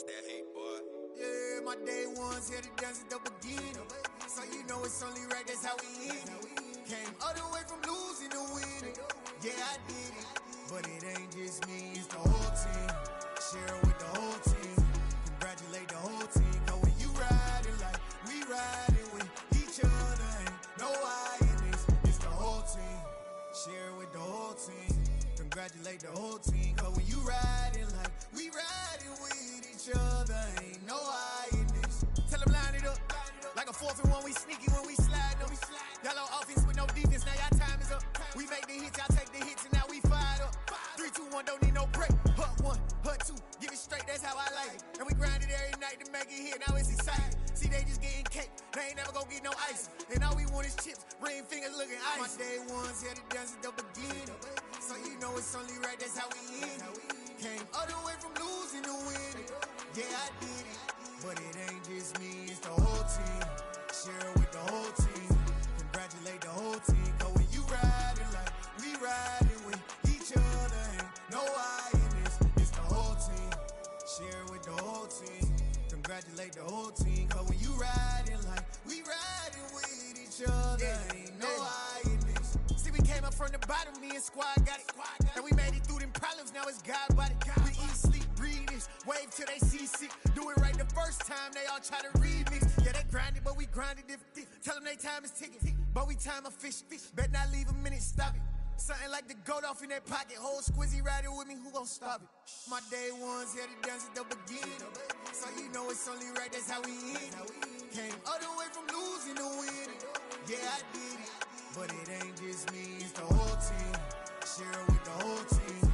that hate, boy. Yeah, my day ones here to dance at the beginning. So you know it's only right, that's how we end it. Came all the way from losing to winning. Yeah, I did it. But it ain't just me, it's the whole team. Share it with the whole team. Congratulate the whole team. Cause when you riding like we riding with each other, ain't no I in this. It's the whole team. Share it with the whole team. Congratulate the whole team. Cause when you riding like we riding with each other, ain't no I in this. Tell them line it up. Like a 4th and 1, we sneaky when we slide them. Y'all on offense with no defense, now y'all time is up. We make the hits, y'all take the hits, and now we fired up. 3, 2, 1, don't need no break. Hut 1, hut 2, give it straight, that's how I like it. And we grind it every night to make it hit, now it's exciting. See, they just getting cake, they ain't never gonna get no ice. And all we want is chips, ring fingers looking ice. My day ones here to dance at the beginning. So you know it's only right, that's how we end it. Came all the way from losing to winning. Yeah, I did it. But it ain't just me, it's the whole team. Share it with the whole team. Congratulate the whole team. Cause when you riding like we riding with each other, ain't no I in this. It's the whole team. Share it with the whole team. Congratulate the whole team. Cause when you riding like we riding with each other, ain't no I in this. See, we came up from the bottom, me and squad got it. And we made it through them problems, now it's God body. We eat, sleep, breathe this, wave till they see sick. Do it right the first time, they all try to remix. Yeah, they grinded, but we grinded if tell them they time is ticking, but we time a fish. Bet not leave a minute, stop it. Something like the goat off in their pocket. Whole squizzy riding with me, who gon' stop it? My day ones here to dance at the beginning. So you know it's only right, that's how we end it. Came all the way from losing to winning. Yeah, I did it. But it ain't just me, it's the whole team. Share it with the whole team.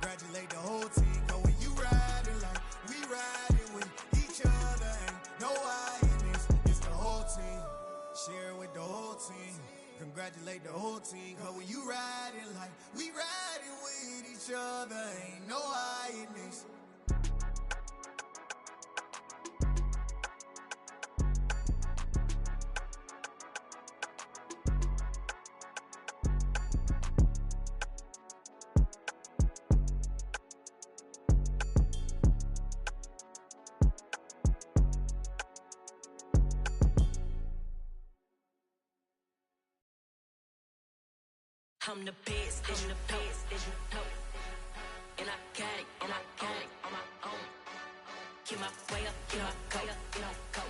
Congratulate the whole team. Cause when you riding like we riding with each other, ain't no I in this. It's the whole team. Share it with the whole team. Congratulate the whole team. Cause when you riding like we riding with each other, ain't no I in this. I'm the best, I'm the best, as you know. And I got it, and I got it on my own. Get my way up, get my go, get my go.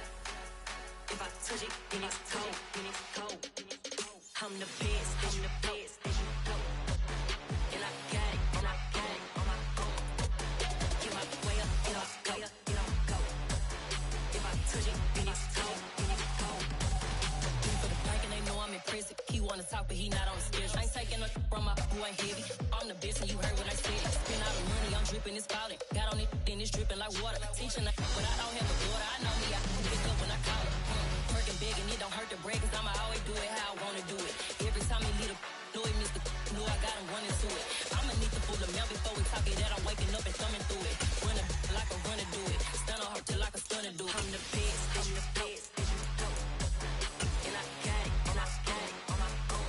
If I touch it, then it's cold, then it's cold. I'm the best, I'm the best, as you know. And I got it, and I got it on my own. Get my way up, get my go, get my go. If I touch it, then it's cold, then it's cold. For the blank and they know I'm impressive. He wanna talk, but he not on the schedule. I ain't taking a from my boy heavy. I'm the best and you heard what I said. Spend all the money, I'm dripping, it's falling. Got on it, then it's dripping like water. Teaching that, but I don't have a daughter. I know me, I can pick up when I call her. Working big and it don't hurt to break, cause I'ma always do it how I wanna do it. Every time he lead a know it, Mr. Know I got him running to it. I'ma need to pull the mail before we talk it that I'm waking up and thumbing through it. Running like a runner do it. Stun on her till like a stunner do it. I'm the best, I'm the best, as you know. And I got it, and I got it on my own.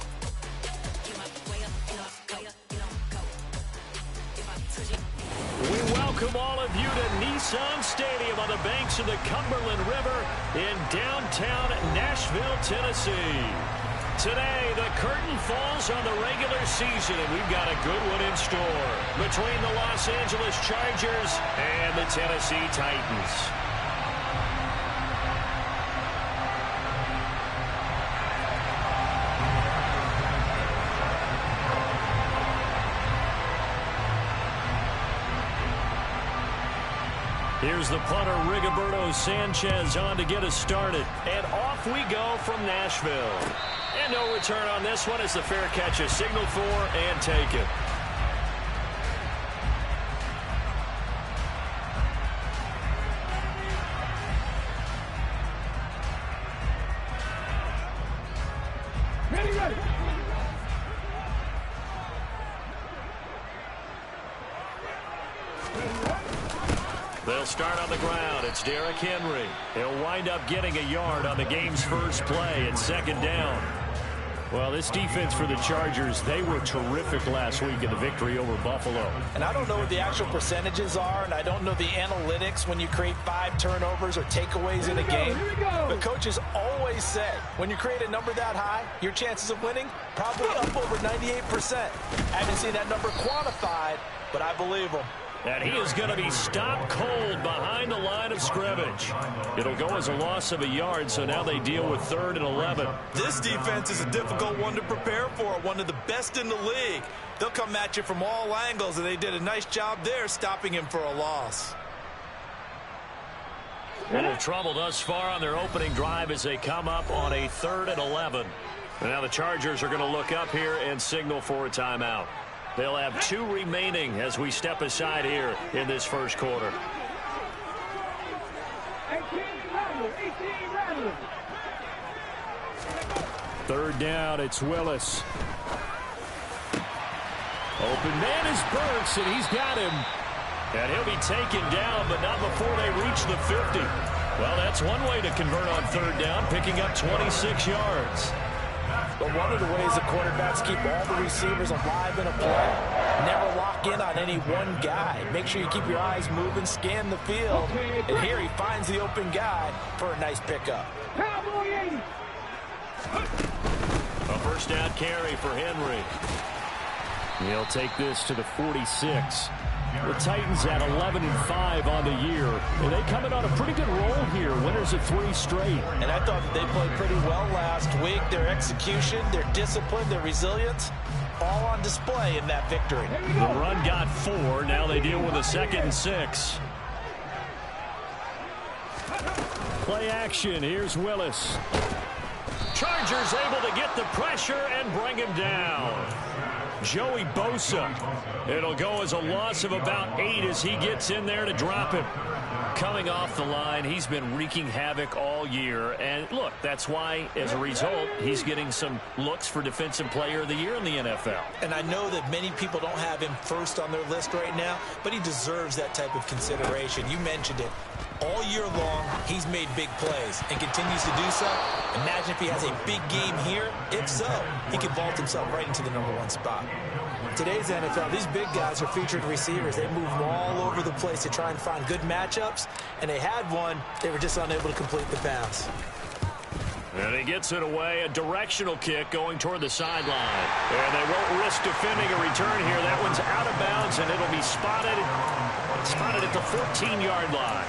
Get my way up, and I go, get on go. If I touch it. We welcome all of you to Nissan Stadium on the banks of the Cumberland River in downtown Nashville, Tennessee. Today, the curtain falls on the regular season, and we've got a good one in store between the Los Angeles Chargers and the Tennessee Titans. Here's the punter, Rigoberto Sanchez, on to get us started. And off we go from Nashville. And no return on this one as the fair catch is signaled for and taken. Ready. They'll start on the ground. It's Derrick Henry. He'll wind up getting a yard on the game's first play at second down. Well, this defense for the Chargers, they were terrific last week in the victory over Buffalo. And I don't know what the actual percentages are, and I don't know the analytics when you create 5 turnovers or takeaways in a game. But coaches always say, when you create a number that high, your chances of winning probably up over 98%. I haven't seen that number quantified, but I believe them. And he is going to be stopped cold behind the line of scrimmage. It'll go as a loss of a yard, so now they deal with 3rd and 11. This defense is a difficult one to prepare for, one of the best in the league. They'll come at you from all angles, and they did a nice job there stopping him for a loss. A little trouble thus far on their opening drive as they come up on a 3rd and 11. And now the Chargers are going to look up here and signal for a timeout. They'll have 2 remaining as we step aside here in this first quarter. 3rd down, it's Willis. Open man is Burks, and he's got him. And he'll be taken down, but not before they reach the 50. Well, that's one way to convert on 3rd down, picking up 26 yards. But one of the ways the quarterbacks keep all the receivers alive in a play, never lock in on any one guy. Make sure you keep your eyes moving, scan the field. And here he finds the open guy for a nice pickup. A first down carry for Henry. He'll take this to the 46. The Titans at 11-5 on the year, and they come in on a pretty good roll here. Winners of 3 straight. And I thought that they played pretty well last week. Their execution, their discipline, their resilience, all on display in that victory. The run got 4. Now they deal with a 2nd and 6. Play action. Here's Willis. Chargers able to get the pressure and bring him down. Joey Bosa. It'll go as a loss of about 8 as he gets in there to drop him. Coming off the line, he's been wreaking havoc all year. And look, that's why, as a result, he's getting some looks for Defensive Player of the Year in the NFL. And I know that many people don't have him first on their list right now, but he deserves that type of consideration. You mentioned it. All year long, he's made big plays and continues to do so. Imagine if he has a big game here. If so, he could vault himself right into the #1 spot. Today's NFL, these big guys are featured receivers. They move all over the place to try and find good matchups, and they had one. They were just unable to complete the pass. And he gets it away, a directional kick going toward the sideline. And they won't risk defending a return here. That one's out of bounds, and it'll be spotted at the 14-yard line.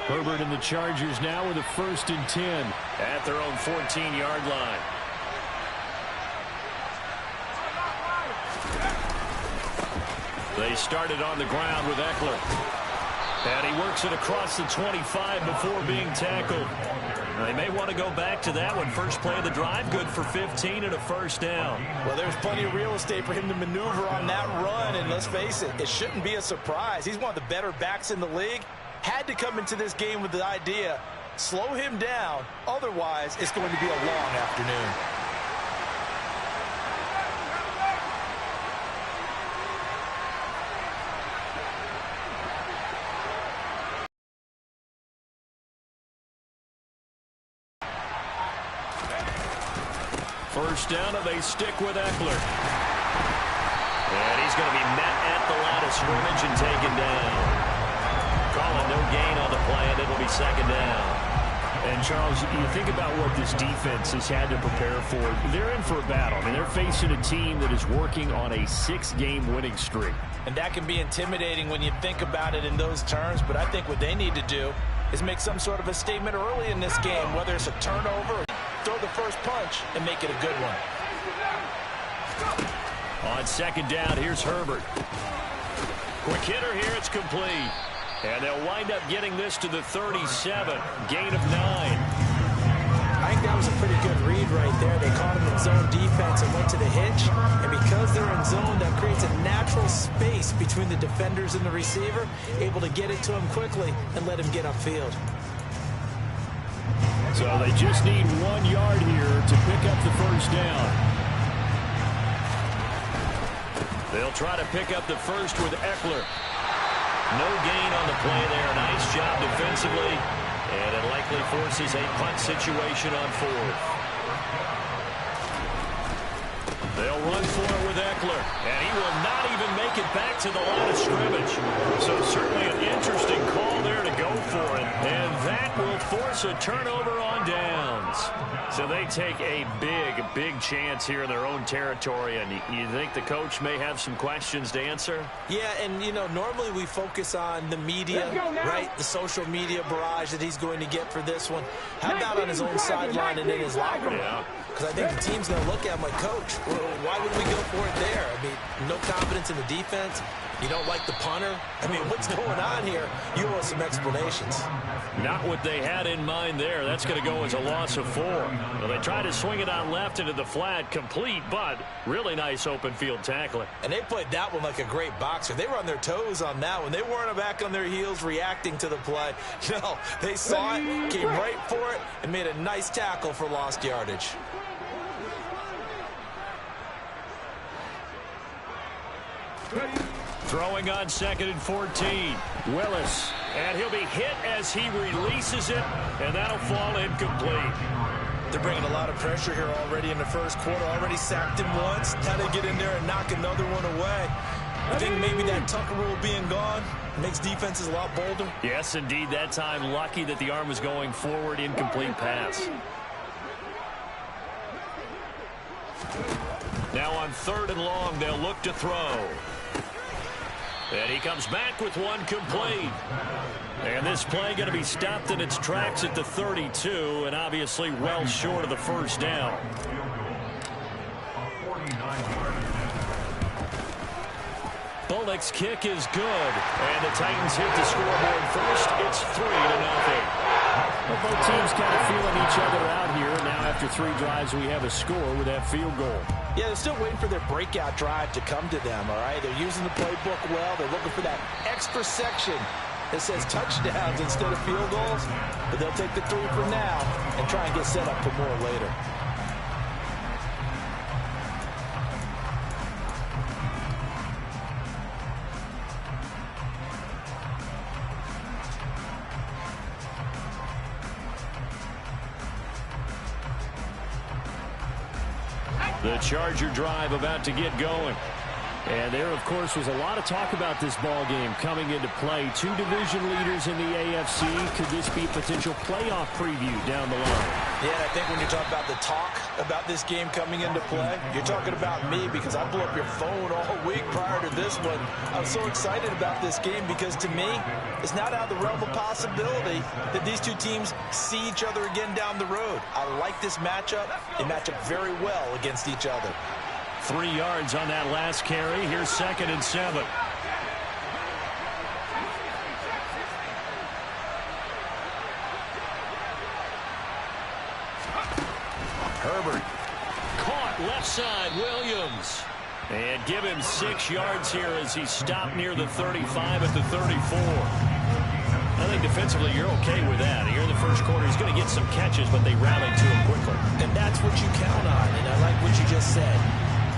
Herbert and the Chargers now with a 1st and 10 at their own 14-yard line. They started on the ground with Eckler. And he works it across the 25 before being tackled. They may want to go back to that one. First play of the drive, good for 15 and a 1st down. Well, there's plenty of real estate for him to maneuver on that run. And let's face it, it shouldn't be a surprise. He's one of the better backs in the league. Had to come into this game with the idea, slow him down. Otherwise, it's going to be a long afternoon. First down, and they stick with Eckler. And he's going to be met at the line of scrimmage and taken down. Calling no gain on the play, and it'll be 2nd down. And, Charles, you think about what this defense has had to prepare for. They're in for a battle. I mean, they're facing a team that is working on a 6-game winning streak. And that can be intimidating when you think about it in those terms, but I think what they need to do is make some sort of a statement early in this game, whether it's a turnover or throw the first punch and make it a good one. On 2nd down, here's Herbert. Quick hitter here, it's complete. And they'll wind up getting this to the 37, gain of 9. I think that was a pretty good read right there. They caught him in zone defense and went to the hitch. And because they're in zone, that creates a natural space between the defenders and the receiver, able to get it to him quickly and let him get upfield. So they just need 1 yard here to pick up the 1st down. They'll try to pick up the first with Eckler. No gain on the play there. Nice job defensively. And it likely forces a punt situation on fourth. They'll run for it with Eckler. And he will not even make it back to the line of scrimmage. So certainly an interesting call there to go for it. And that will force a turnover on downs. So they take a big chance here in their own territory. And you think the coach may have some questions to answer? Yeah, and, you know, normally we focus on the media, right? The social media barrage that he's going to get for this one. How about on his own sideline and in his locker room? Because I think the team's going to look at him like, Coach, well, why would we go for it there? I mean, no confidence in the defense. You don't like the punter? I mean, what's going on here? You owe us some explanations. Not what they had in mind there. That's going to go as a loss of 4. Well, they tried to swing it on left into the flat, complete, but really nice open field tackling. And they played that one like a great boxer. They were on their toes on that one. They weren't back on their heels reacting to the play. No, they saw it, came right for it, and made a nice tackle for lost yardage. Throwing on 2nd and 14. Willis. And he'll be hit as he releases it, and that'll fall incomplete. They're bringing a lot of pressure here already in the first quarter. Already sacked him once. Now they get in there and knock another one away. I think maybe that Tucker rule being gone makes defenses a lot bolder. Yes, indeed. That time lucky that the arm was going forward. Incomplete pass. Now on 3rd and long, they'll look to throw. And he comes back with one complete. And this play going to be stopped in its tracks at the 32, and obviously well short of the first down. Bullock's kick is good, and the Titans hit the scoreboard first. It's 3-0. Well, both teams kind of feeling each other out here. Now after 3 drives, we have a score with that field goal. Yeah, they're still waiting for their breakout drive to come to them, all right? They're using the playbook well. They're looking for that extra section that says touchdowns instead of field goals. But they'll take the 3 for now and try and get set up for more later. The Charger drive about to get going. And there, of course, was a lot of talk about this ball game coming into play. 2 division leaders in the AFC. Could this be a potential playoff preview down the line? Yeah, I think when you talk about the talk about this game coming into play, you're talking about me because I blew up your phone all week prior to this one. I was so excited about this game because, to me, it's not out of the realm of possibility that these 2 teams see each other again down the road. I like this matchup. They match up very well against each other. 3 yards on that last carry. Here's 2nd and 7. Herbert. Caught left side. Williams. And give him 6 yards here as he stopped near the 35 at the 34. I think defensively you're okay with that. Here in the first quarter, he's going to get some catches, but they rallied to him quickly. And that's what you count on, and I like what you just said.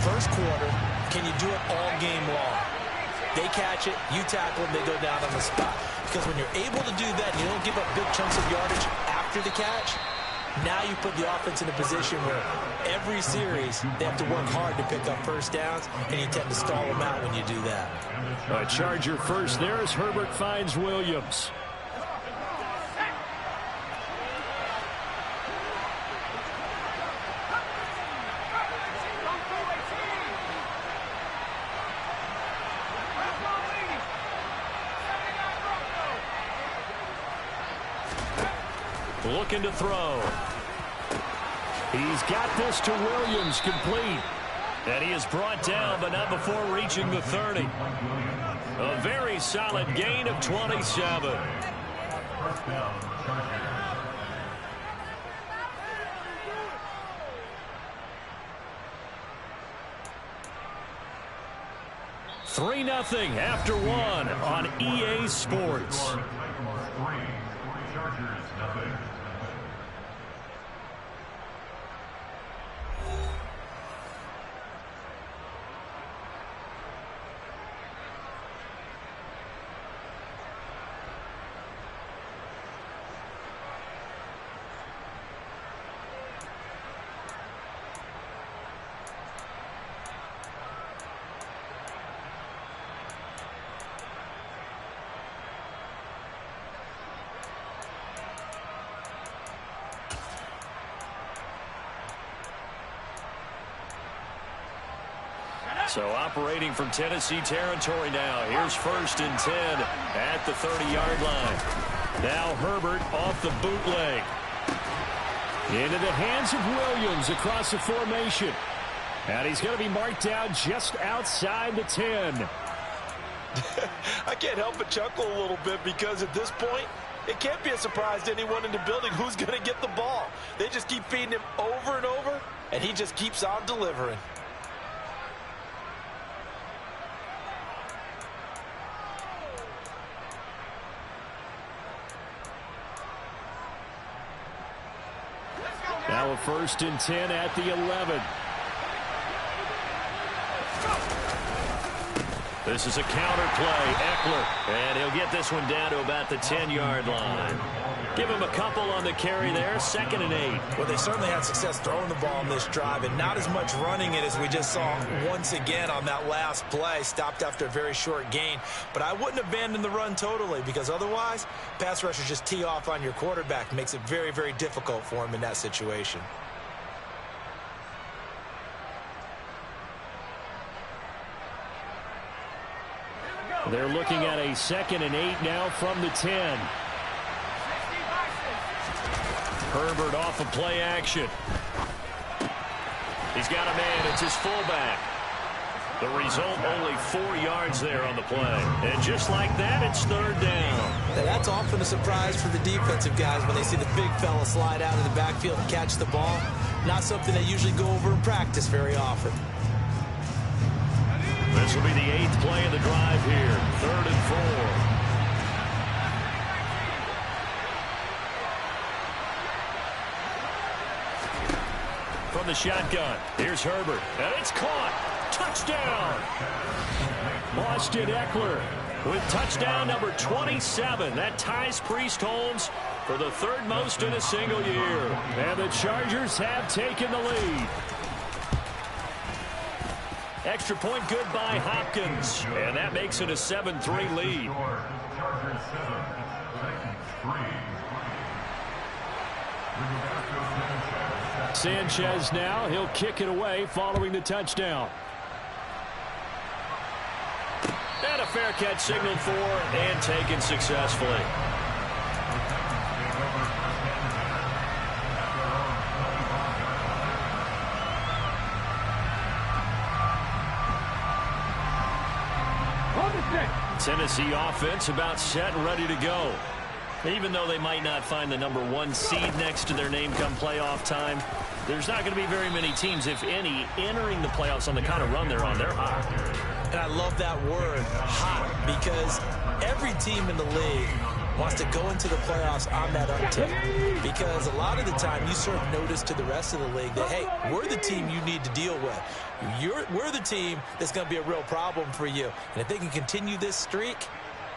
First quarter, can you do it all game long? They catch it, you tackle them, they go down on the spot. Because when you're able to do that and you don't give up big chunks of yardage after the catch, now you put the offense in a position where every series they have to work hard to pick up first downs, and you tend to stall them out when you do that. Charger first there as Herbert finds Williams. Looking to throw. He's got this to Williams, complete. And he is brought down, but not before reaching the 30. A very solid gain of 27. Three 0 after 1 on EA Sports. So operating from Tennessee territory now. Here's 1st and 10 at the 30-yard line. Now Herbert off the bootleg. Into the hands of Williams across the formation. And he's going to be marked down just outside the 10. I can't help but chuckle a little bit because at this point, it can't be a surprise to anyone in the building who's going to get the ball. They just keep feeding him over and over, and he just keeps on delivering. Now a 1st and 10 at the 11. This is a counter play. Eckler. And he'll get this one down to about the 10-yard line. Give him a couple on the carry there. 2nd and 8. Well, they certainly had success throwing the ball in this drive and not as much running it as we just saw once again on that last play. Stopped after a very short gain. But I wouldn't abandon the run totally because otherwise, pass rushers just tee off on your quarterback. Makes it very, very difficult for him in that situation. They're looking at a 2nd and 8 now from the 10. Herbert off of play action. He's got a man. It's his fullback. The result, only 4 yards there on the play. And just like that, it's 3rd down. Now, that's often a surprise for the defensive guys when they see the big fella slide out of the backfield and catch the ball. Not something they usually go over in practice very often. This will be the 8th play of the drive here. 3rd and 4. From the shotgun, here's Herbert, and it's caught. Touchdown! Austin Eckler with touchdown number 27. That ties Priest Holmes for the 3rd most in a single year. And the Chargers have taken the lead. Extra point good by Hopkins. And that makes it a 7-3 lead. Sanchez now. He'll kick it away following the touchdown. And a fair catch signaled for and taken successfully. Tennessee offense about set and ready to go. Even though they might not find the #1 seed next to their name come playoff time, there's not going to be very many teams, if any, entering the playoffs on the kind of run they're on. They're hot. And I love that word, hot, because every team in the league wants to go into the playoffs on that uptick. Because a lot of the time you serve notice to the rest of the league that, hey, we're the team you need to deal with. We're the team that's going to be a real problem for you. And if they can continue this streak,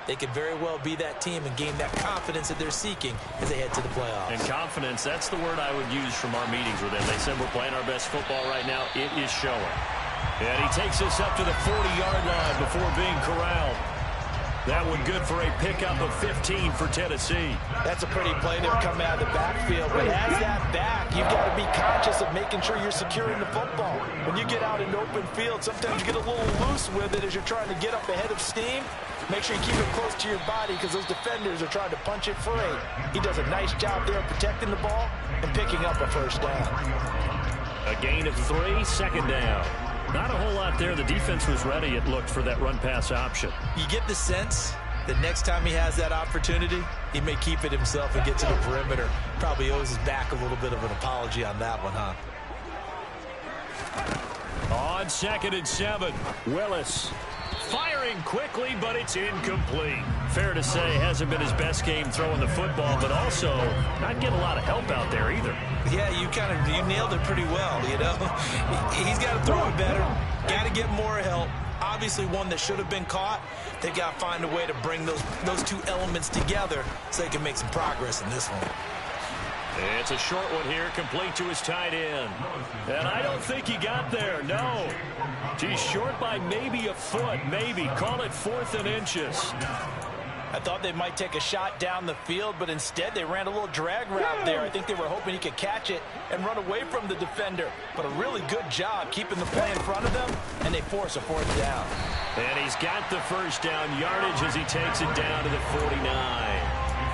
they could very well be that team and gain that confidence that they're seeking as they head to the playoffs. And confidence, that's the word I would use from our meetings with them. They said we're playing our best football right now. It is showing. And he takes us up to the 40-yard line before being corralled. That one good for a pickup of 15 for Tennessee. That's a pretty play there coming out of the backfield. But as that back, you've got to be conscious of making sure you're securing the football. When you get out in open field, sometimes you get a little loose with it as you're trying to get up ahead of steam. Make sure you keep it close to your body because those defenders are trying to punch it free. He does a nice job there protecting the ball and picking up a 1st down. A gain of 3, 2nd down. Not a whole lot there. The defense was ready, it looked, for that run-pass option. You get the sense that next time he has that opportunity, he may keep it himself and get to the perimeter. Probably owes his back a little bit of an apology on that one, huh? On 2nd and 7, Willis. Firing quickly, but it's incomplete. Fair to say, hasn't been his best game throwing the football, but also not getting a lot of help out there either. Yeah, you nailed it pretty well, you know. He's got to throw it better, got to get more help. Obviously one that should have been caught. They've got to find a way to bring those two elements together so they can make some progress in this one. It's a short one here, complete to his tight end. And I don't think he got there, no. He's short by maybe a foot, maybe. Call it 4th and inches. I thought they might take a shot down the field, but instead they ran a little drag route there. I think they were hoping he could catch it and run away from the defender. But a really good job keeping the play in front of them, and they force a 4th down. And he's got the first down yardage as he takes it down to the 49.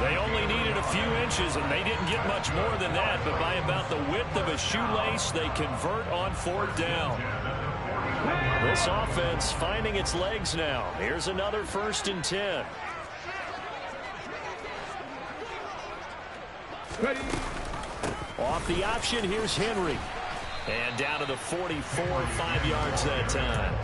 They only needed a few inches, and they didn't get much more than that. But by about the width of a shoelace, they convert on 4th down. This offense finding its legs now. Here's another 1st and 10. Ready. Off the option, here's Henry. And down to the 44, 5 yards that time.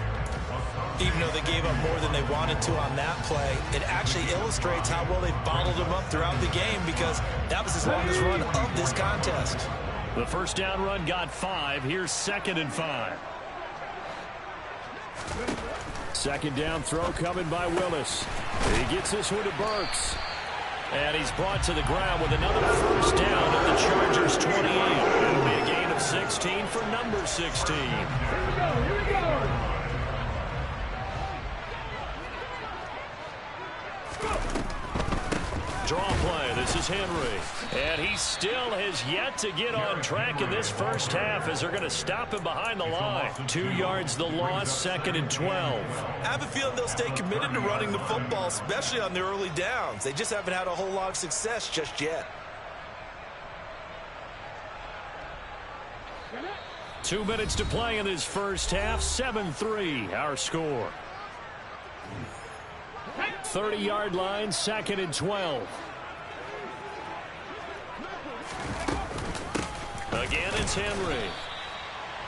Even though they gave up more than they wanted to on that play, it actually illustrates how well they bottled him up throughout the game, because that was his longest run of this contest. The first down run got 5. Here's 2nd and 5. Second down throw coming by Willis. He gets this one to Burks. And he's brought to the ground with another first down at the Chargers' 28. It'll be a gain of 16 for number 16. Here we go. Draw play. This is Henry. And he still has yet to get on track in this first half as they're going to stop him behind the line. 2 yards the loss, 2nd and 12. I have a feeling they'll stay committed to running the football, especially on their early downs. They just haven't had a whole lot of success just yet. 2 minutes to play in this first half. 7-3 our score. 30-yard line, 2nd and 12. Again, it's Henry.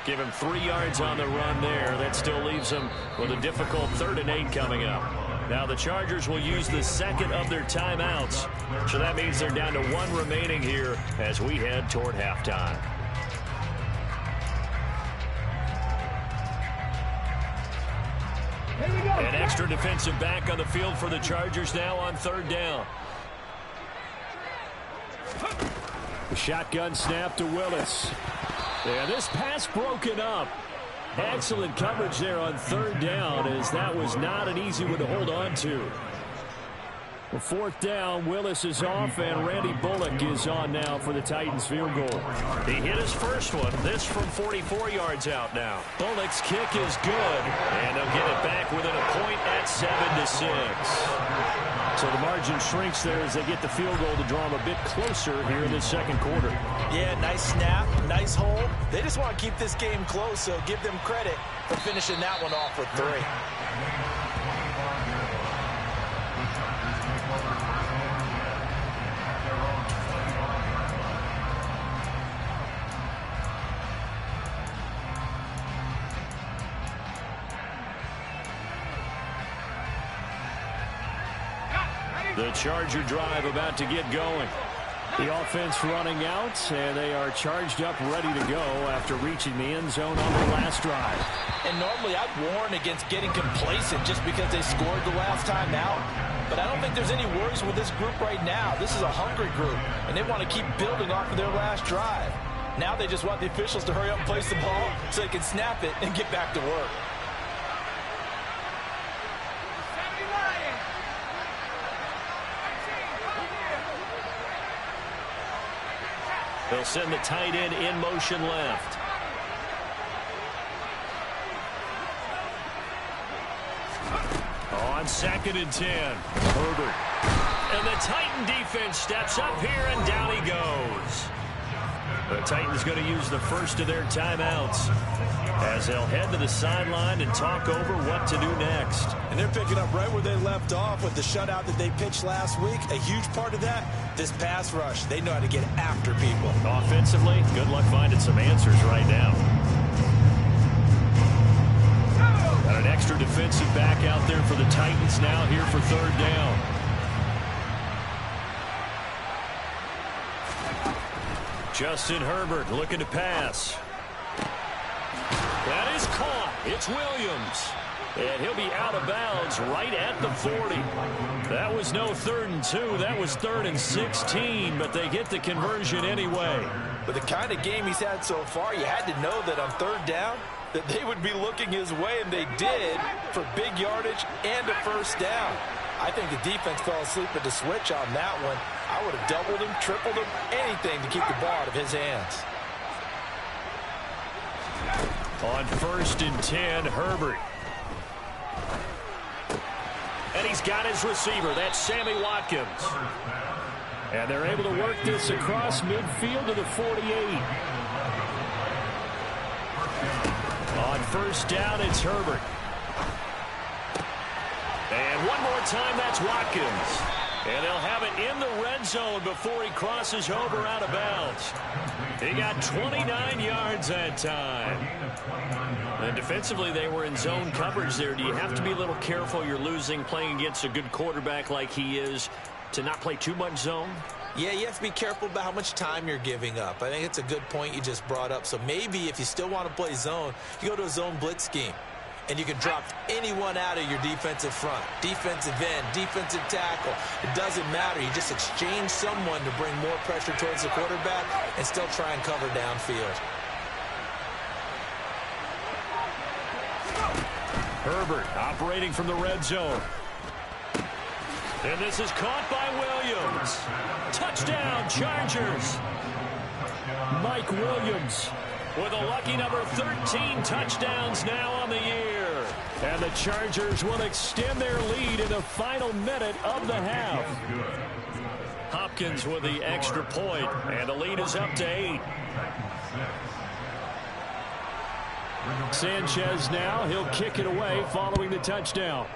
Give him 3 yards on the run there. That still leaves him with a difficult 3rd and 8 coming up. Now the Chargers will use the second of their timeouts. So that means they're down to 1 remaining here as we head toward halftime. An extra defensive back on the field for the Chargers now on 3rd down. The shotgun snap to Willis. Yeah, this pass broken up. Excellent coverage there on 3rd down, as that was not an easy one to hold on to. The 4th down, Willis is off, and Randy Bullock is on now for the Titans field goal. He hit his first one. This from 44 yards out now. Bullock's kick is good, and they'll get it back within a point at 7-6. So the margin shrinks there as they get the field goal to draw them a bit closer here in the 2nd quarter. Yeah, nice snap, nice hold. They just want to keep this game close, so give them credit for finishing that one off with 3. The Charger drive about to get going. The offense running out, and they are charged up, ready to go after reaching the end zone on their last drive. And normally I'd warn against getting complacent just because they scored the last time out. But I don't think there's any worries with this group right now. This is a hungry group, and they want to keep building off of their last drive. Now they just want the officials to hurry up and place the ball so they can snap it and get back to work. They'll send the tight end in motion left. On 2nd and 10, Herbert. And the Titan defense steps up here, and down he goes. The Titans going to use the first of their timeouts as they'll head to the sideline and talk over what to do next. And they're picking up right where they left off with the shutout that they pitched last week. A huge part of that, this pass rush. They know how to get after people. Offensively, good luck finding some answers right now. Got an extra defensive back out there for the Titans now here for 3rd down. Justin Herbert looking to pass. That is caught. It's Williams. And he'll be out of bounds right at the 40. That was no 3rd and 2. That was 3rd and 16, but they get the conversion anyway. But the kind of game he's had so far, you had to know that on 3rd down, that they would be looking his way, and they did, for big yardage and a first down. I think the defense fell asleep at the switch on that one. I would have doubled him, tripled him, anything to keep the ball out of his hands. On 1st and 10, Herbert. And he's got his receiver. That's Sammy Watkins. And they're able to work this across midfield to the 48. On 1st down, it's Herbert. And one more time, that's Watkins. And they'll have it in the red zone before he crosses over out of bounds. He got 29 yards that time. And defensively, they were in zone coverage there. Do you have to be a little careful? You're losing, playing against a good quarterback like he is, to not play too much zone? Yeah, you have to be careful about how much time you're giving up. I think it's a good point you just brought up. So maybe if you still want to play zone, you go to a zone blitz scheme. And you can drop anyone out of your defensive front. Defensive end, defensive tackle. It doesn't matter. You just exchange someone to bring more pressure towards the quarterback and still try and cover downfield. Herbert operating from the red zone. And this is caught by Williams. Touchdown, Chargers. Mike Williams with a lucky number 13 touchdowns now on the year. And the Chargers will extend their lead in the final minute of the half. Hopkins with the extra point, and the lead is up to 8. Sanchez now, he'll kick it away following the touchdown.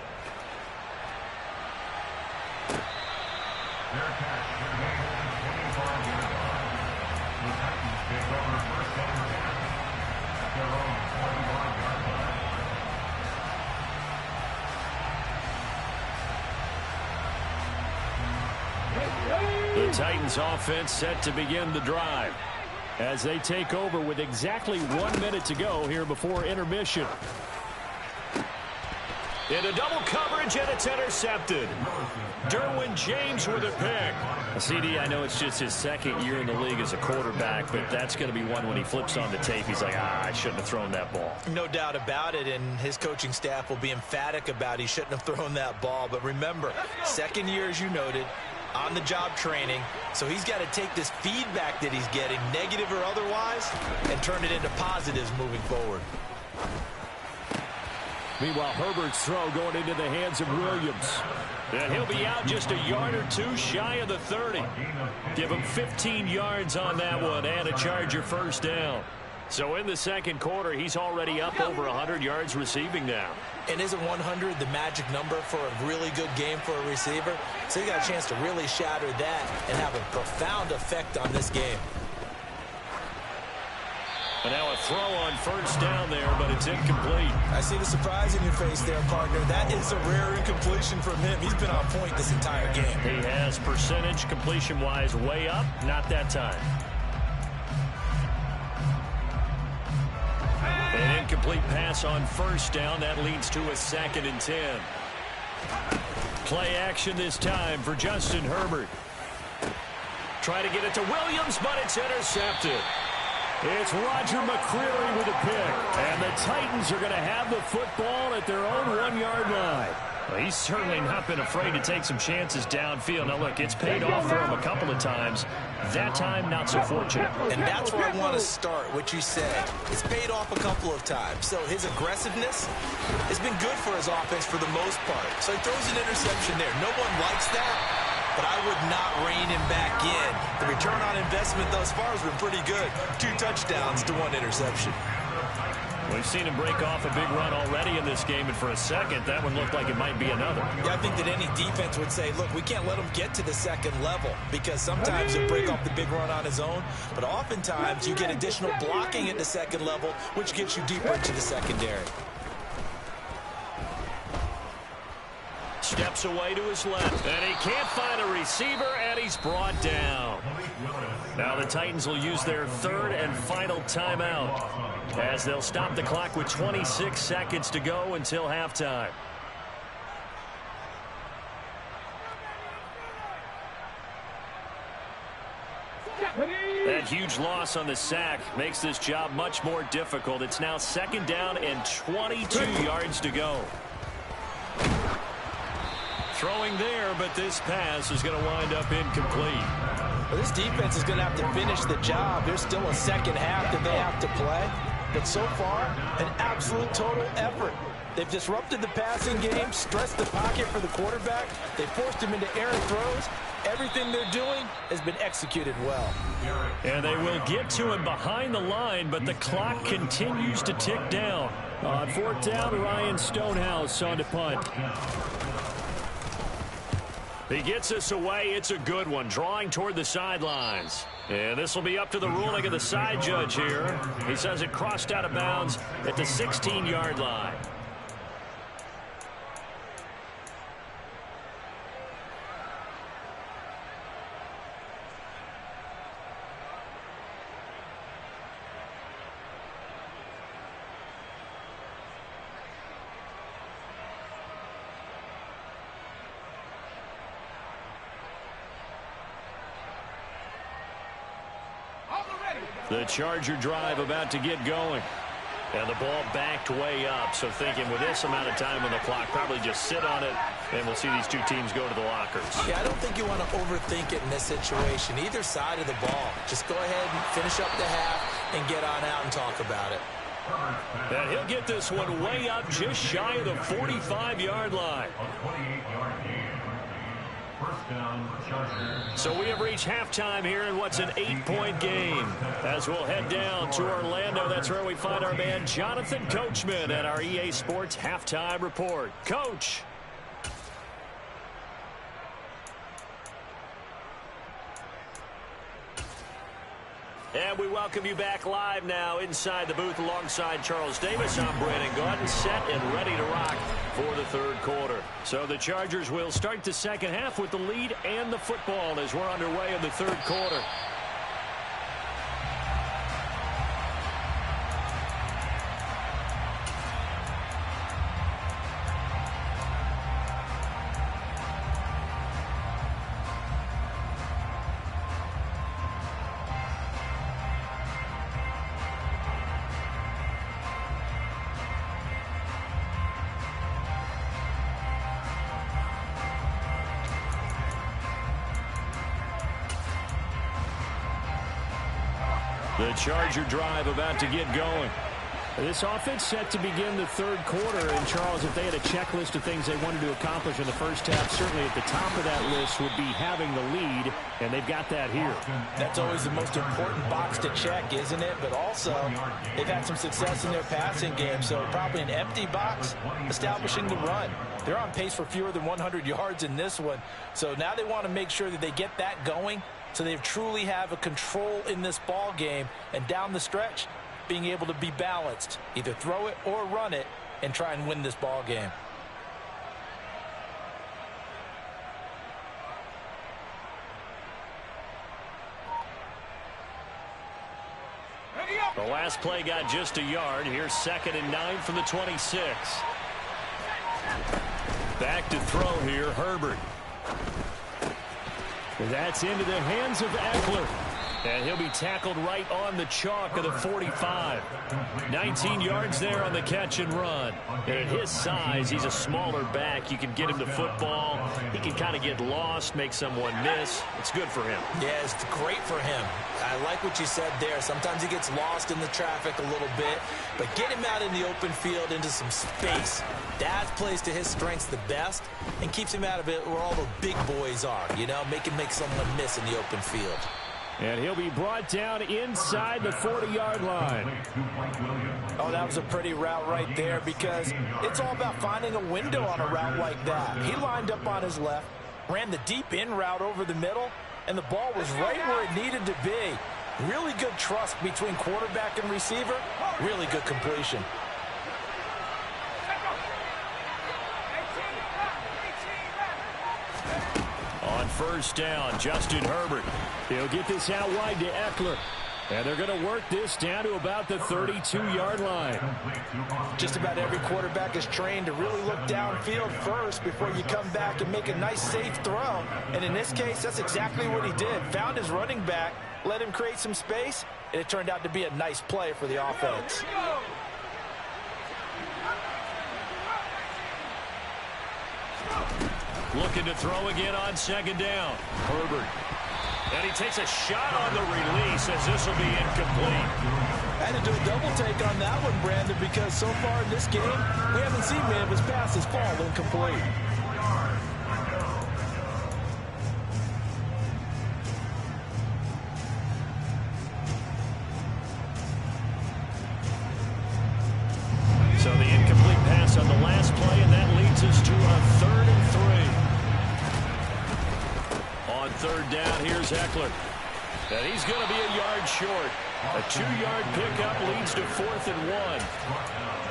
The Titans offense set to begin the drive as they take over with exactly 1 minute to go here before intermission. Into double coverage, and it's intercepted. Derwin James with a pick. CD, I know it's just his second year in the league as a quarterback, but that's going to be one when he flips on the tape. He's like, I shouldn't have thrown that ball. No doubt about it, and his coaching staff will be emphatic about he shouldn't have thrown that ball. But remember, second year, as you noted, on-the-job training, so he's got to take this feedback that he's getting, negative or otherwise, and turn it into positives moving forward. Meanwhile, Herbert's throw going into the hands of Williams. And he'll be out just a yard or two shy of the 30. Give him 15 yards on that one and a Charger first down. So in the second quarter, he's already up over 100 yards receiving now. And isn't 100 the magic number for a really good game for a receiver? So he got a chance to really shatter that and have a profound effect on this game. And now a throw on first down there, but it's incomplete. I see the surprise in your face there, partner. That is a rare incompletion from him. He's been on point this entire game. He has percentage completion-wise way up, not that time. An incomplete pass on first down. That leads to a 2nd and 10. Play action this time for Justin Herbert. Try to get it to Williams, but it's intercepted. It's Roger McCreary with a pick. And the Titans are going to have the football at their own 1-yard line. Well, he's certainly not been afraid to take some chances downfield. Now, look, it's paid off for him a couple of times. That time, not so fortunate. And that's where I want to start, what you said. It's paid off a couple of times. So his aggressiveness has been good for his offense for the most part. So he throws an interception there. No one likes that, but I would not rein him back in. The return on investment thus far has been pretty good. 2 touchdowns to 1 interception. We've seen him break off a big run already in this game, and for a second, that one looked like it might be another. Yeah, I think that any defense would say, look, we can't let him get to the second level, because sometimes he'll break off the big run on his own, but oftentimes you get additional blocking at the second level, which gets you deeper into the secondary. Steps away to his left, and he can't find a receiver, and he's brought down. Now the Titans will use their 3rd and final timeout as they'll stop the clock with 26 seconds to go until halftime. That huge loss on the sack makes this job much more difficult. It's now 2nd down and 22 yards to go. throwing there, but this pass is going to wind up incomplete. Well, this defense is going to have to finish the job. There's still a second half that they have to play. But so far, an absolute total effort. They've disrupted the passing game, stressed the pocket for the quarterback. They forced him into errant throws. Everything they're doing has been executed well. And they will get to him behind the line, but the clock continues to tick down. On fourth down, Ryan Stonehouse on to punt. He gets us away. It's a good one, drawing toward the sidelines. And this will be up to the ruling of the side judge here. He says it crossed out of bounds at the 16-yard line. The Charger drive about to get going. And the ball backed way up. So thinking with this amount of time on the clock, probably just sit on it, and we'll see these two teams go to the lockers. Yeah, I don't think you want to overthink it in this situation. Either side of the ball. Just go ahead and finish up the half and get on out and talk about it. And he'll get this one way up just shy of the 45-yard line. So we have reached halftime here in what's an 8-point game. As we'll head down to Orlando, that's where we find our man Jonathan Coachman at our EA Sports Halftime Report. Coach. And we welcome you back live now inside the booth alongside Charles Davis. I'm Brandon Gaudin, set and ready to rock for the third quarter. So the Chargers will start the second half with the lead and the football as we're underway in the third quarter. The Charger drive about to get going. This offense set to begin the third quarter. And, Charles, if they had a checklist of things they wanted to accomplish in the first half, certainly at the top of that list would be having the lead, and they've got that here. That's always the most important box to check, isn't it? But also, they've had some success in their passing game, so probably an empty box establishing the run. They're on pace for fewer than 100 yards in this one, so now they want to make sure that they get that going so they truly have a control in this ball game, and down the stretch, being able to be balanced, either throw it or run it, and try and win this ball game. The last play got just a yard. Here's 2nd and 9 from the 26. Back to throw here, Herbert. That's into the hands of Eckler. And he'll be tackled right on the chalk of the 45. 19 yards there on the catch and run. And at his size, he's a smaller back. You can get him the football. He can kind of get lost, make someone miss. It's good for him. Yeah, it's great for him. I like what you said there. Sometimes he gets lost in the traffic a little bit. But get him out in the open field into some space. That plays to his strengths the best and keeps him out of it where all the big boys are. You know, make someone miss in the open field. And he'll be brought down inside the 40-yard line. Oh, that was a pretty route right there because it's all about finding a window on a route like that. He lined up on his left, ran the deep in route over the middle, and the ball was right where it needed to be. Really good trust between quarterback and receiver. Really good completion. On first down, Justin Herbert. He'll get this out wide to Eckler. And they're going to work this down to about the 32-yard line. Just about every quarterback is trained to really look downfield first before you come back and make a nice, safe throw. And in this case, that's exactly what he did. Found his running back, let him create some space, and it turned out to be a nice play for the offense. Looking to throw again on second down. Herbert. And he takes a shot on the release as this will be incomplete. I had to do a double take on that one, Brandon, because so far in this game, we haven't seen many of his passes fall incomplete. So the incomplete pass on the last play, and that leads us to a 3rd and 3. On 3rd down, here's Eckler. And he's going to be a yard short. A 2-yard pickup leads to 4th and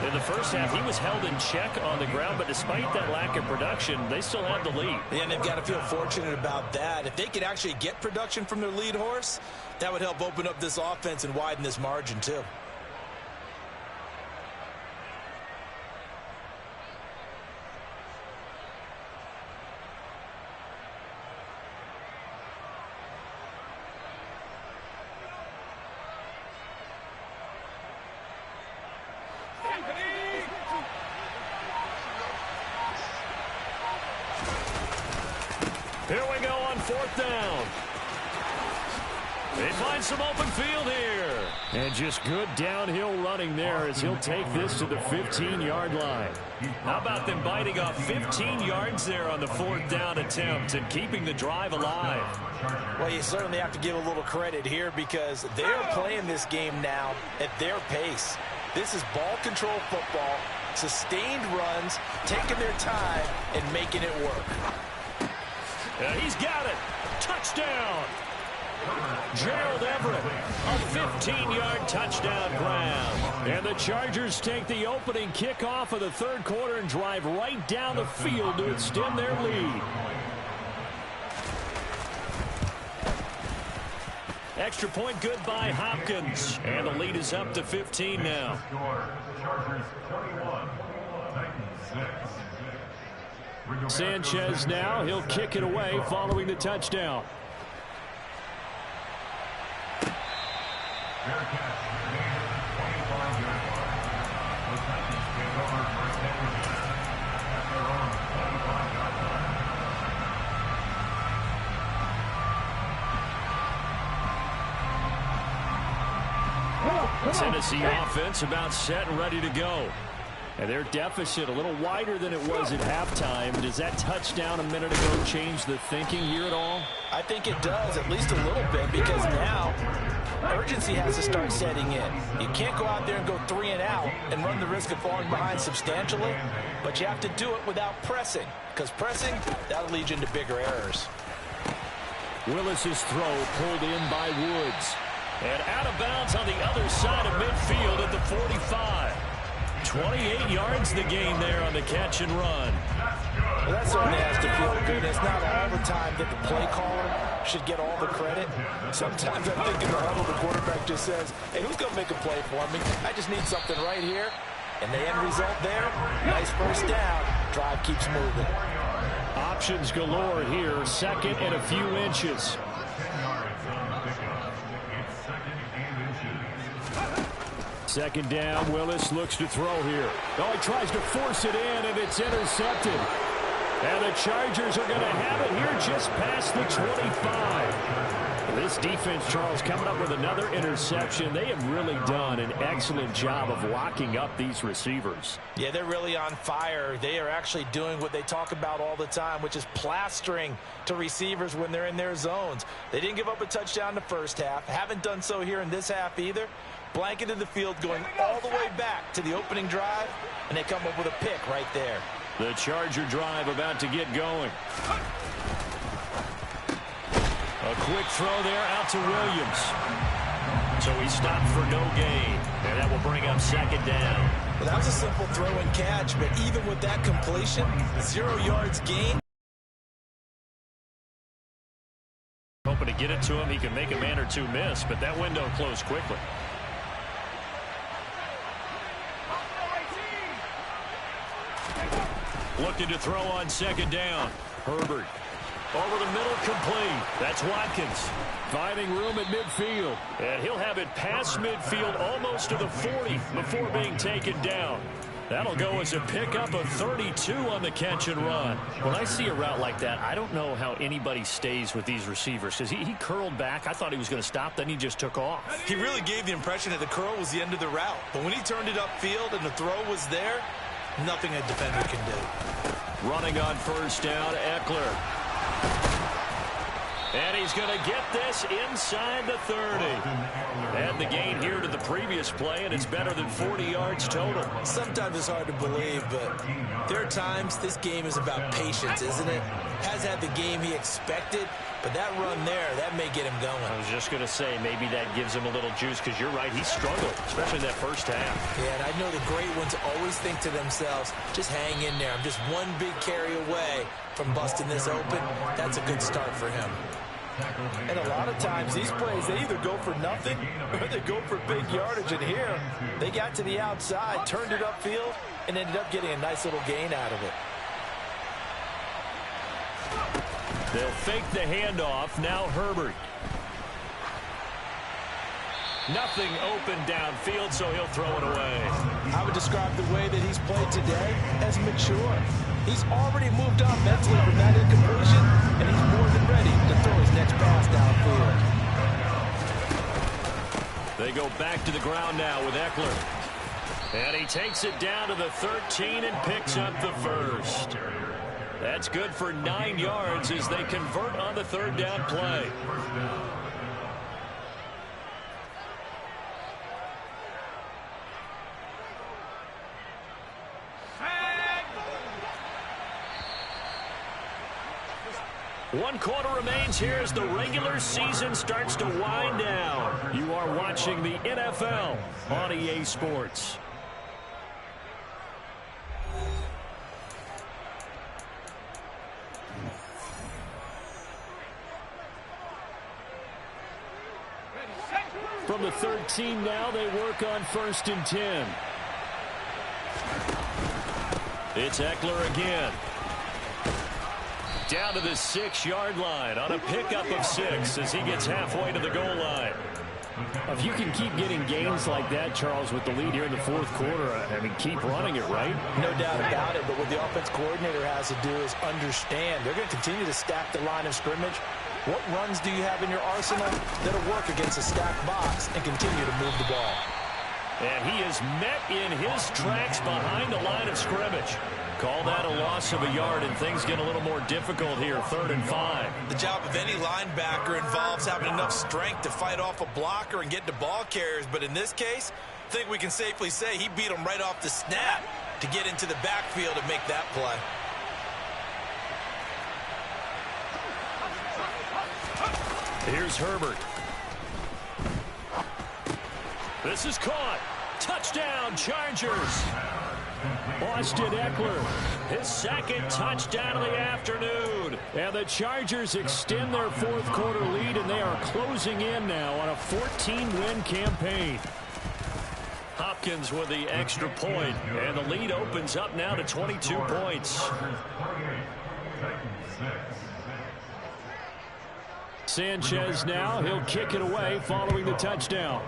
1. In the first half, he was held in check on the ground, but despite that lack of production, they still have the lead. Yeah, and they've got to feel fortunate about that. If they could actually get production from their lead horse, that would help open up this offense and widen this margin, too. Here we go on 4th down. They find some open field here. And just good downhill running there as he'll take this to the 15-yard line. How about them biting off 15 yards there on the 4th down attempt and keeping the drive alive? Well, you certainly have to give a little credit here because they're playing this game now at their pace. This is ball control football, sustained runs, taking their time and making it work. He's got it. Touchdown. Gerald Everett, a 15-yard touchdown grab. And the Chargers take the opening kickoff of the 3rd quarter and drive right down the field to extend their lead. Extra point good by Hopkins. And the lead is up to 15 now. Sanchez now, he'll kick it away following the touchdown. Tennessee offense about set and ready to go. And their deficit a little wider than it was at halftime. Does that touchdown a minute ago change the thinking here at all? I think it does, at least a little bit, because now urgency has to start setting in. You can't go out there and go 3 and out and run the risk of falling behind substantially, but you have to do it without pressing, because pressing, that'll lead you into bigger errors. Willis's throw pulled in by Woods. And out of bounds on the other side of midfield at the 45. 28 yards the gain there on the catch and run. Well, that certainly has to feel good. It's not all the time that the play caller should get all the credit. Sometimes I think in the huddle, the quarterback just says, hey, who's going to make a play for me? I just need something right here. And the end result there, nice first down. Drive keeps moving. Options galore here. 2nd and a few inches. Second down, Willis looks to throw here. Oh, he tries to force it in, and it's intercepted. And the Chargers are going to have it here just past the 25. This defense, Charles, coming up with another interception. They have really done an excellent job of locking up these receivers. Yeah, they're really on fire. They are actually doing what they talk about all the time, which is plastering to receivers when they're in their zones. They didn't give up a touchdown in the first half. Haven't done so here in this half either. Blanketed the field going all the way back to the opening drive, and they come up with a pick right there. The Charger drive about to get going. A quick throw there out to Williams. So he stopped for no gain, and that will bring up 2nd down. Well, that was a simple throw and catch, but even with that completion, 0 yards gain. Hoping to get it to him. He can make a man or two miss, but that window closed quickly. Looking to throw on 2nd down. Herbert. Over the middle, complete. That's Watkins. Finding room at midfield. And he'll have it past midfield almost to the 40 before being taken down. That'll go as a pickup of 32 on the catch and run. When I see a route like that, I don't know how anybody stays with these receivers, because he curled back. I thought he was going to stop, then he just took off. He really gave the impression that the curl was the end of the route. But when he turned it upfield and the throw was there, nothing a defender can do. Running on first down, Eckler. And he's going to get this inside the 30. And the gain here to the previous play, and it's better than 40 yards total. Sometimes it's hard to believe, but there are times this game is about patience, isn't it? Has had the game he expected, but that run there, that may get him going. I was just going to say, maybe that gives him a little juice, because you're right, he struggled, especially that first half. Yeah, and I know the great ones always think to themselves, just hang in there. I'm just one big carry away from busting this open. That's a good start for him. And a lot of times these plays, they either go for nothing or they go for big yardage. And here, they got to the outside, turned it upfield, and ended up getting a nice little gain out of it. They'll fake the handoff. Now Herbert. Nothing open downfield, so he'll throw it away. I would describe the way that he's played today as mature. He's already moved on mentally from that incompletion, and he's more than ready to throw his next pass downfield. They go back to the ground now with Eckler. And he takes it down to the 13 and picks up the first. That's good for 9 yards as they convert on the third down play. One quarter remains here as the regular season starts to wind down. You are watching the NFL on EA Sports. From the 13 now, they work on 1st and 10. It's Eckler again. Down to the 6-yard line on a pickup of 6 as he gets halfway to the goal line. If you can keep getting gains like that, Charles, with the lead here in the fourth quarter, I mean, keep running it, right? No doubt about it, but what the offense coordinator has to do is understand. They're going to continue to stack the line of scrimmage. What runs do you have in your arsenal that'll work against a stacked box and continue to move the ball? And he is met in his tracks behind the line of scrimmage. Call that a loss of a yard, and things get a little more difficult here, 3rd and 5. The job of any linebacker involves having enough strength to fight off a blocker and get to ball carriers. But in this case, I think we can safely say he beat him right off the snap to get into the backfield and make that play. Here's Herbert. This is caught. Touchdown, Chargers. Austin Eckler, his 2nd touchdown of the afternoon. And the Chargers extend their fourth quarter lead, and they are closing in now on a 14-win campaign. Hopkins with the extra point, and the lead opens up now to 22 points. Sanchez now, he'll kick it away following the touchdown.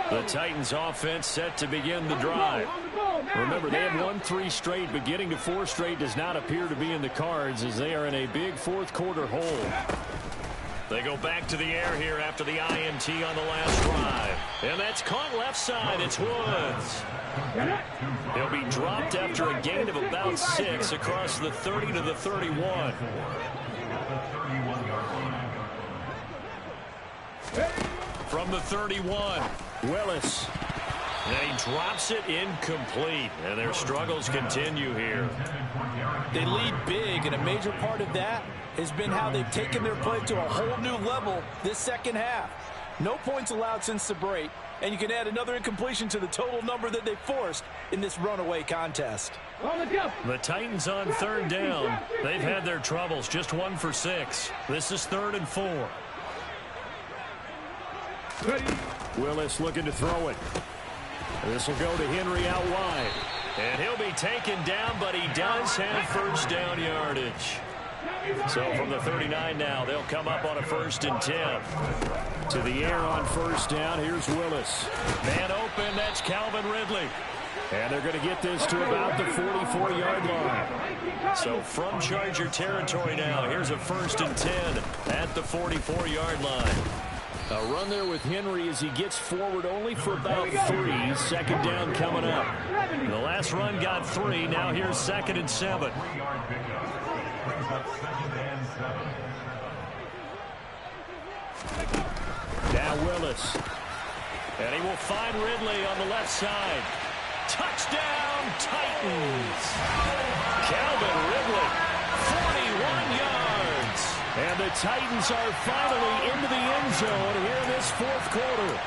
The Titans offense set to begin the drive. Remember, they had won 3 straight, but getting to 4 straight does not appear to be in the cards as they are in a big fourth quarter hole. They go back to the air here after the INT on the last drive. And that's caught left side. It's Woods. He'll be dropped after a gain of about 6 across the 30 to the 31. From the 31, Willis. And he drops it incomplete. And their struggles continue here. They lead big, and a major part of that has been how they've taken their play to a whole new level this second half. No points allowed since the break, and you can add another incompletion to the total number that they forced in this runaway contest. The Titans on 3rd down. They've had their troubles, just 1 for 6. This is 3rd and 4. Ready. Willis looking to throw it. This will go to Henry out wide. And he'll be taken down, but he does have first down yardage. So from the 39 now, they'll come up on a 1st and 10. To the air on first down, here's Willis. Man open, that's Calvin Ridley. And they're going to get this to about the 44-yard line. So from Charger territory now, here's a 1st and 10 at the 44-yard line. A run there with Henry as he gets forward only for about 3. 2nd down coming up. The last run got 3. Now here's 2nd and 7. Now Willis. And he will find Ridley on the left side. Touchdown, Titans. Calvin Ridley, 41 yards. And the Titans are finally into the end zone here in this 4th quarter.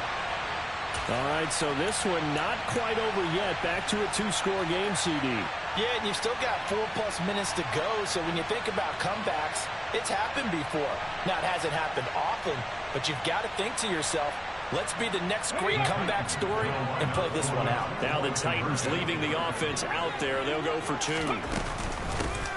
All right, so this one not quite over yet. Back to a 2-score game, CD. Yeah, and you've still got 4+ minutes to go, so when you think about comebacks, it's happened before. Now, it hasn't happened often, but you've got to think to yourself, let's be the next great comeback story and play this one out. Now the Titans leaving the offense out there. They'll go for 2.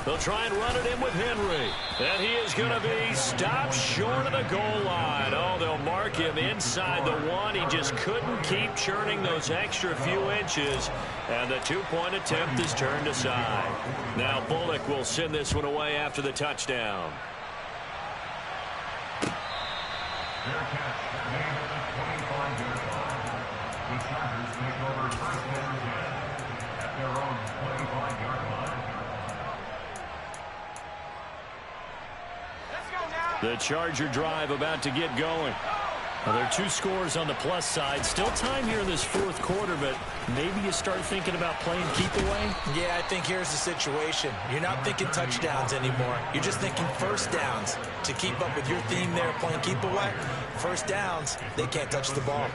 They'll try and run it in with Henry. And he is going to be stopped short of the goal line. Oh, they'll mark him inside the 1. He just couldn't keep churning those extra few inches. And the 2-point attempt is turned aside. Now Bullock will send this one away after the touchdown. The Charger drive about to get going. Well, there are 2 scores on the plus side. Still time here in this 4th quarter, but maybe you start thinking about playing keep away? Yeah, I think here's the situation. You're not thinking touchdowns anymore. You're just thinking first downs. To keep up with your theme there, playing keep away, first downs, they can't touch the ball.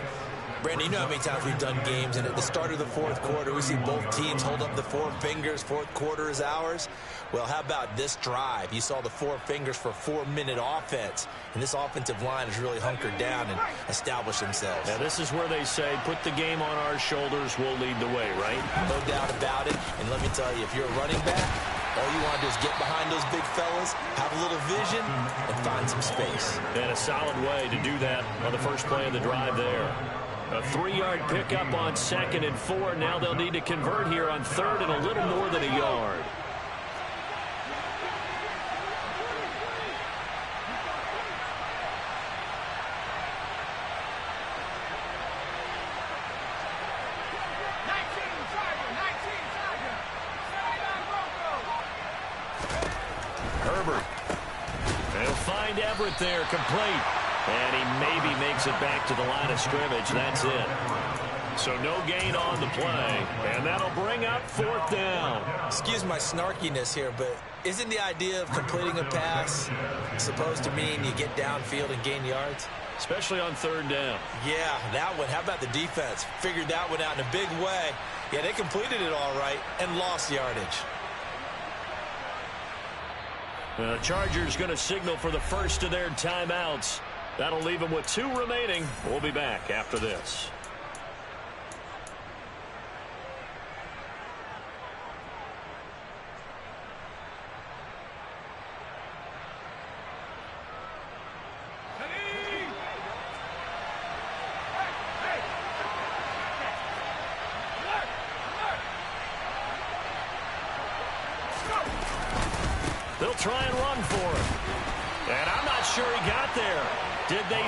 Brandon, you know how many times we've done games, and at the start of the 4th quarter, we see both teams hold up the 4 fingers, 4th quarter is ours. Well, how about this drive? You saw the 4 fingers for 4-minute offense, and this offensive line has really hunkered down and established themselves. Now, this is where they say, put the game on our shoulders, we'll lead the way, right? No doubt about it, and let me tell you, if you're a running back, all you want to do is get behind those big fellas, have a little vision, and find some space. And a solid way to do that on the first play of the drive there. A 3-yard pickup on 2nd and 4. Now they'll need to convert here on 3rd and a little more than a yard. Herbert. They'll find Everett there, complete. And he maybe makes it back to the line of scrimmage. That's it. So no gain on the play. And that'll bring up 4th down. Excuse my snarkiness here, but isn't the idea of completing a pass supposed to mean you get downfield and gain yards? Especially on 3rd down. Yeah, that one. How about the defense? Figured that one out in a big way. Yeah, they completed it all right and lost yardage. The Chargers going to signal for the first of their timeouts. That'll leave them with 2 remaining. We'll be back after this. They'll try and run for it. And I'm not sure he got there. Did they?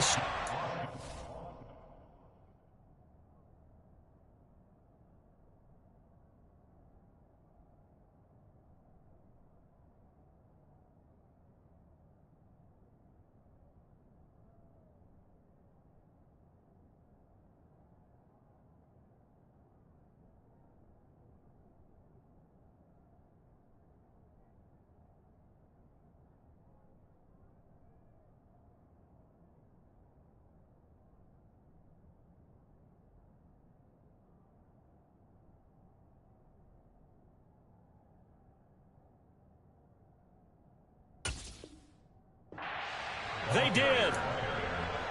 They did.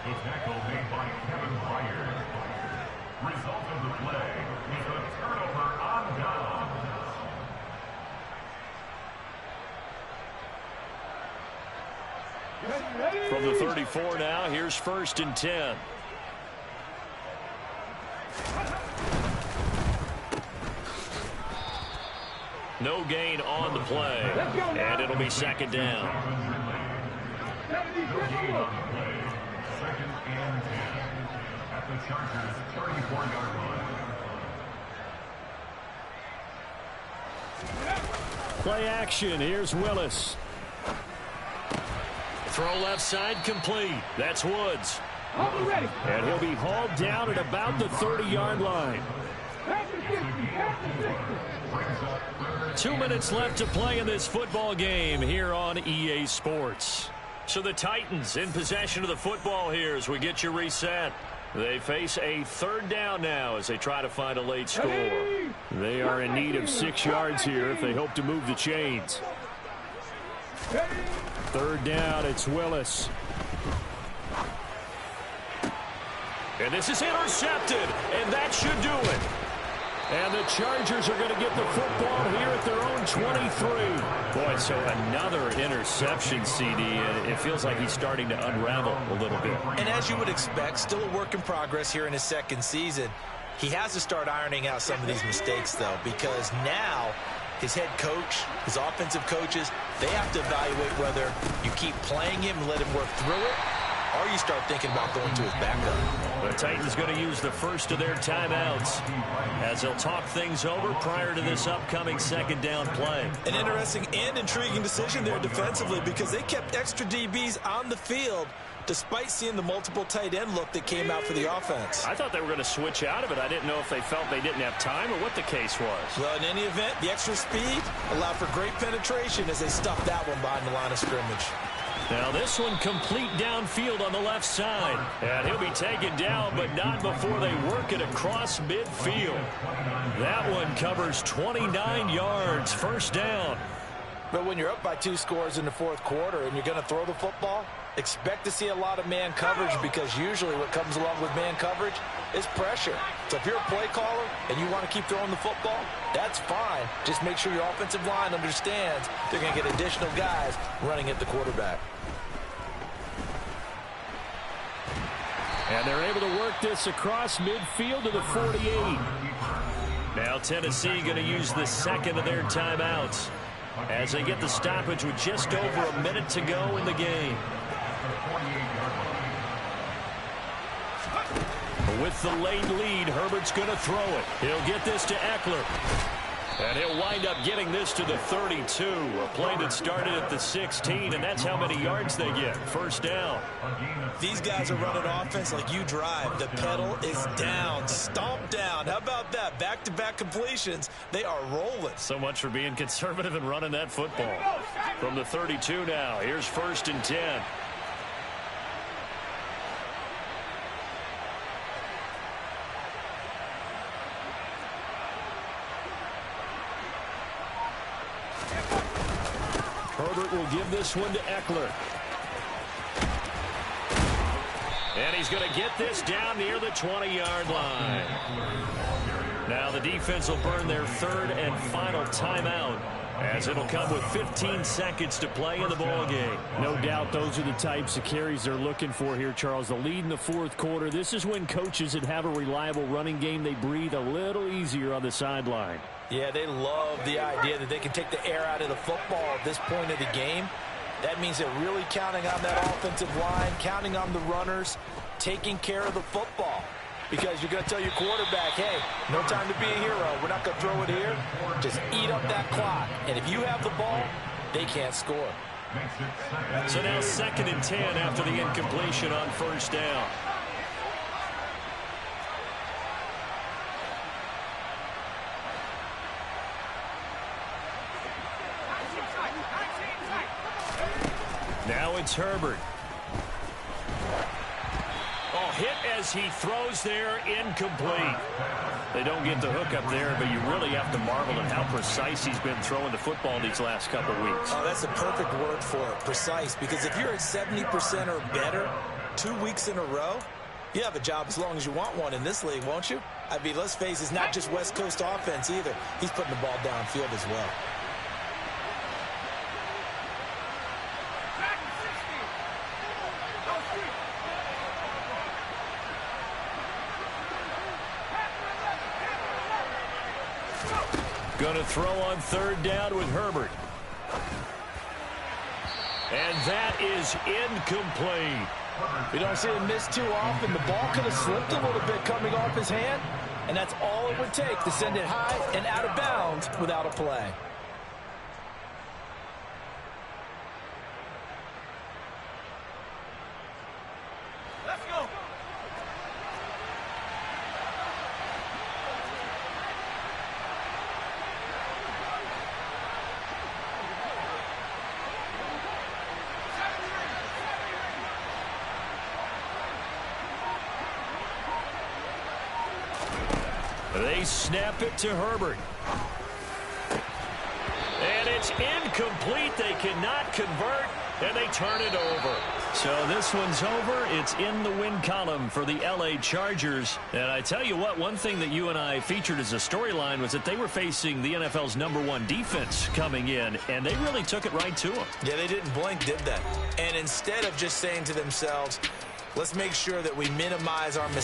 The tackle made by Kevin Byers. Result of the play is a turnover on down. From the 34 now, here's 1st and 10. No gain on the play, and it'll be 2nd down. No gain on the play. 2nd and 10 at the Chargers' 34-yard line. Play action. Here's Willis. Throw left side complete. That's Woods. And he'll be hauled down at about the 30-yard line. 2 minutes left to play in this football game here on EA Sports. So the Titans in possession of the football here as we get you reset. They face a 3rd down now as they try to find a late score. They are in need of 6 yards here if they hope to move the chains. 3rd down, it's Willis. And this is intercepted, and that should do it. And the Chargers are going to get the football here at their own 23. Boy, so another interception, CD, and it feels like he's starting to unravel a little bit. And as you would expect, still a work in progress here in his 2nd season. He has to start ironing out some of these mistakes, though, because now his head coach, his offensive coaches, they have to evaluate whether you keep playing him and let him work through it, or you start thinking about going to his backup. The Titans going to use the first of their timeouts as they'll talk things over prior to this upcoming 2nd down play. An interesting and intriguing decision there defensively because they kept extra DBs on the field despite seeing the multiple tight end look that came out for the offense. I thought they were going to switch out of it. I didn't know if they felt they didn't have time or what the case was. Well, in any event, the extra speed allowed for great penetration as they stuffed that one behind the line of scrimmage. Now this one complete downfield on the left side. And he'll be taken down, but not before they work it across midfield. That one covers 29 yards, 1st down. But when you're up by 2 scores in the 4th quarter and you're going to throw the football, expect to see a lot of man coverage because usually what comes along with man coverage is pressure. So if you're a play caller and you want to keep throwing the football, that's fine. Just make sure your offensive line understands they're going to get additional guys running at the quarterback. And they're able to work this across midfield to the 48. Now Tennessee going to use the 2nd of their timeouts as they get the stoppage with just over a minute to go in the game. With the late lead, Herbert's going to throw it. He'll get this to Eckler. And he'll wind up getting this to the 32. A play that started at the 16, and that's how many yards they get. 1st down. These guys are running offense like you drive. The pedal is down, stomped down. How about that? Back-to-back completions. They are rolling. So much for being conservative and running that football. From the 32 now, here's 1st and 10. Herbert will give this one to Eckler. And he's going to get this down near the 20-yard line. Now the defense will burn their 3rd and final timeout as it'll come with 15 seconds to play in the ballgame. No doubt those are the types of carries they're looking for here, Charles. The lead in the 4th quarter. This is when coaches that have a reliable running game, they breathe a little easier on the sideline. Yeah, they love the idea that they can take the air out of the football at this point of the game. That means they're really counting on that offensive line, counting on the runners, taking care of the football. Because you're going to tell your quarterback, hey, no time to be a hero. We're not going to throw it here. Just eat up that clock. And if you have the ball, they can't score. So now 2nd and 10 after the incompletion on 1st down. Now it's Herbert. Oh, hit as he throws there, incomplete. They don't get the hook up there, but you really have to marvel at how precise he's been throwing the football these last couple weeks. Oh, that's the perfect word for it, precise, because if you're at 70% or better, 2 weeks in a row? You have a job as long as you want one in this league, won't you? I mean, let's face it, it's not just West Coast offense either. He's putting the ball downfield as well. Going to throw on third down with Herbert. And that is incomplete. We don't see him miss too often. The ball could have slipped a little bit coming off his hand, and that's all it would take to send it high and out of bounds without a play. Let's go. They snap it to Herbert. And it's incomplete. They cannot convert, and they turn it over. So this one's over. It's in the win column for the L.A. Chargers. And I tell you what, one thing that you and I featured as a storyline was that they were facing the NFL's #1 defense coming in, and they really took it right to them. Yeah, they didn't blink, did they? And instead of just saying to themselves, let's make sure that we minimize our mistakes,